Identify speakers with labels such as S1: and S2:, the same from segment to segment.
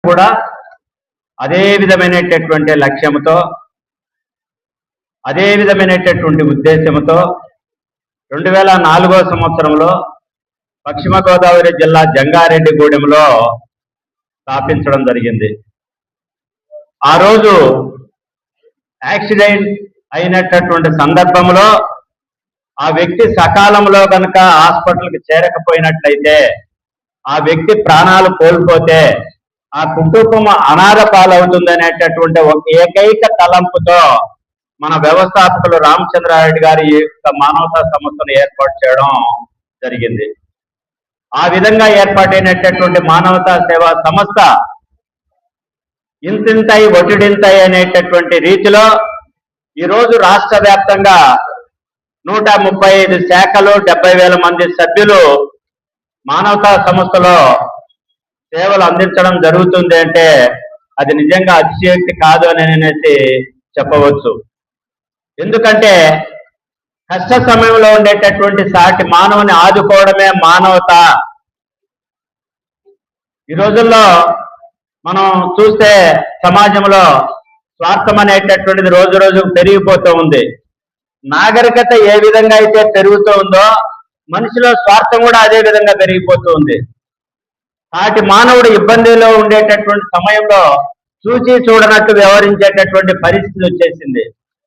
S1: కూడా అదే విధమైనటువంటి లక్ష్యంతో అదే విధమైనటువంటి ఉద్దేశంతో 2004వ సంవత్సరంలో పశ్చిమ గోదావరి జిల్లా జంగారెడ్డిగూడెంలో స్థాపించడం జరిగింది. ఆ రోజు యాక్సిడెంట్ అయినటువంటి సందర్భంలో ఆ వ్యక్తి సకాలంలో కనుక హాస్పిటల్కి చేరకపోయినట్లయితే ఆ వ్యక్తి ప్రాణాలు కోల్పోతే ఆ కుటుంబం అనాథ పాలవుతుందనేటటువంటి ఒక ఏకైక తలంపుతో మన వ్యవస్థాపకులు రామచంద్రారెడ్డి గారి యొక్క మానవతా సంస్థను ఏర్పాటు చేయడం జరిగింది. ఆ విధంగా ఏర్పాటైనటువంటి మానవతా సేవా సంస్థ ఇంతింతై ఒటిడింతై అనేటటువంటి రీతిలో ఈరోజు రాష్ట్ర వ్యాప్తంగా 135 శాఖలు 70,000 మంది సభ్యులు మానవతా సంస్థలో సేవలు అందించడం జరుగుతుంది అంటే అది నిజంగా అతిశయోక్తి కాదు అని అనేసి చెప్పవచ్చు. ఎందుకంటే కష్ట సమయంలో ఉండేటటువంటి సాటి మానవుని ఆదుకోవడమే మానవత. ఈ రోజుల్లో మనం చూస్తే సమాజంలో స్వార్థం అనేటటువంటిది రోజు రోజుకు పెరిగిపోతూ ఉంది. నాగరికత ఏ విధంగా అయితే పెరుగుతూ ఉందో మనిషిలో స్వార్థం కూడా అదే విధంగా పెరిగిపోతూ ఉంది. సాటి మానవుడు ఇబ్బందిలో ఉండేటటువంటి సమయంలో చూచి చూడనట్టు వ్యవహరించేటటువంటి పరిస్థితి వచ్చేసింది.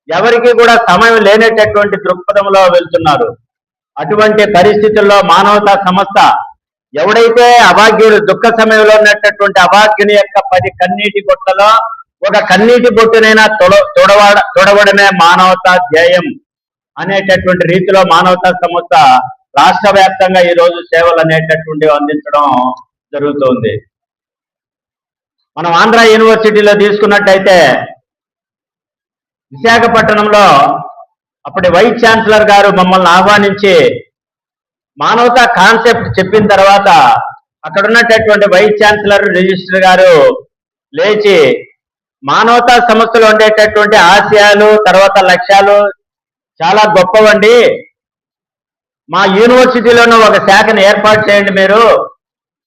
S1: ఎవరికి కూడా సమయం లేనటువంటి దృక్పథంలో వెళ్తున్నారు. అటువంటి పరిస్థితుల్లో మానవతా సంస్థ ఎవడైతే అభాగ్యుడు దుఃఖ సమయంలో ఉన్నటువంటి అభాగ్యుని యొక్క 10 కన్నీటి బొట్టలో ఒక కన్నీటి బొట్టునైనా తొడవడమే మానవతా ధ్యేయం అనేటటువంటి రీతిలో మానవతా సంస్థ రాష్ట్ర వ్యాప్తంగా ఈ రోజు సేవలు అనేటటువంటివి అందించడం జరుగుతోంది. మనం ఆంధ్ర యూనివర్సిటీలో తీసుకున్నట్టయితే విశాఖపట్నంలో అప్పటి వైస్ ఛాన్సలర్ గారు మమ్మల్ని ఆహ్వానించి మానవతా కాన్సెప్ట్ చెప్పిన తర్వాత అక్కడ ఉన్నటువంటి వైస్ ఛాన్సలర్ రిజిస్టర్ గారు లేచి మానవతా సంస్థలో ఉండేటటువంటి ఆశయాలు తర్వాత లక్ష్యాలు చాలా గొప్పవండి, మా యూనివర్సిటీలోనూ ఒక శాఖను ఏర్పాటు చేయండి, మీరు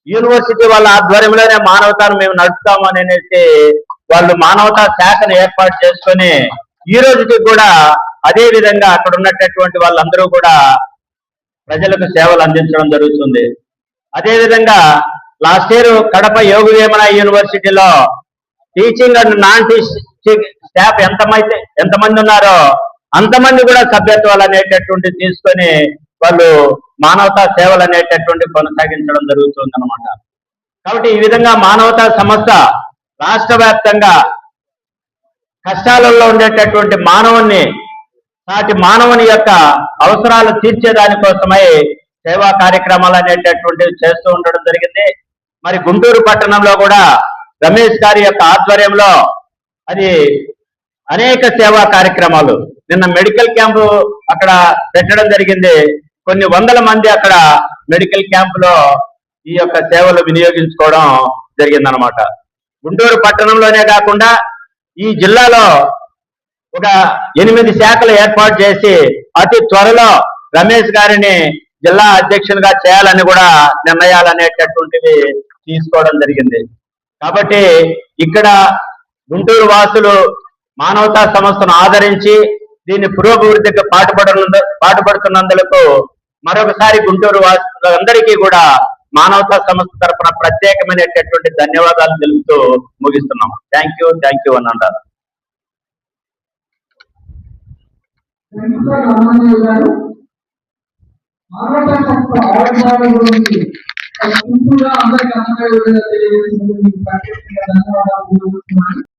S1: యూనివర్సిటీ వాళ్ళ ఆధ్వర్యంలోనే మానవతాను మేము నడుపుతాము అని అనేసి వాళ్ళు మానవతా శాఖను ఏర్పాటు చేసుకొని ఈ రోజుకి కూడా అదే విధంగా అక్కడ ఉన్నటువంటి వాళ్ళందరూ కూడా ప్రజలకు సేవలు అందించడం జరుగుతుంది. అదేవిధంగా లాస్ట్ ఇయర్ కడప యోగి వేమన యూనివర్సిటీలో teaching and non teaching staff ఎంతమంది ఉన్నారో అంతమంది కూడా సభ్యత్వాలు అనేటటువంటి తీసుకొని వాళ్ళు మానవతా సేవలు అనేటటువంటి కొనసాగించడం జరుగుతుంది అన్నమాట. కాబట్టి ఈ విధంగా మానవతా సంస్థ రాష్ట్ర వ్యాప్తంగా కష్టాలలో ఉండేటటువంటి మానవుని నాటి మానవుని యొక్క అవసరాలు తీర్చేదానికోసమై సేవా కార్యక్రమాలు అనేటటువంటివి చేస్తూ ఉండడం జరిగింది. మరి గుంటూరు పట్టణంలో కూడా రమేష్ గారి యొక్క ఆధ్వర్యంలో అది అనేక సేవా కార్యక్రమాలు నిన్న మెడికల్ క్యాంపు అక్కడ పెట్టడం జరిగింది. కొన్ని వందల మంది అక్కడ మెడికల్ క్యాంపులో ఈ యొక్క సేవలు వినియోగించుకోవడం జరిగిందనమాట. గుంటూరు పట్టణంలోనే కాకుండా ఈ జిల్లాలో ఒక 8 శాఖలు ఏర్పాటు చేసి అతి త్వరలో రమేష్ గారిని జిల్లా అధ్యక్షునిగా చేయాలని కూడా నిర్ణయాలు అనేటటువంటివి తీసుకోవడం జరిగింది. కాబట్టి ఇక్కడ గుంటూరు వాసులు మానవతా సంస్థను ఆదరించి దీని పురోభివృద్ధికి పాటుపడుతున్నందుకు మరొకసారి గుంటూరు వాసులందరికీ కూడా మానవతా సంస్థ తరఫున ప్రత్యేకమైనటువంటి ధన్యవాదాలు తెలుపుతూ ముగిస్తున్నాం. థ్యాంక్ యూ అని అంటారు.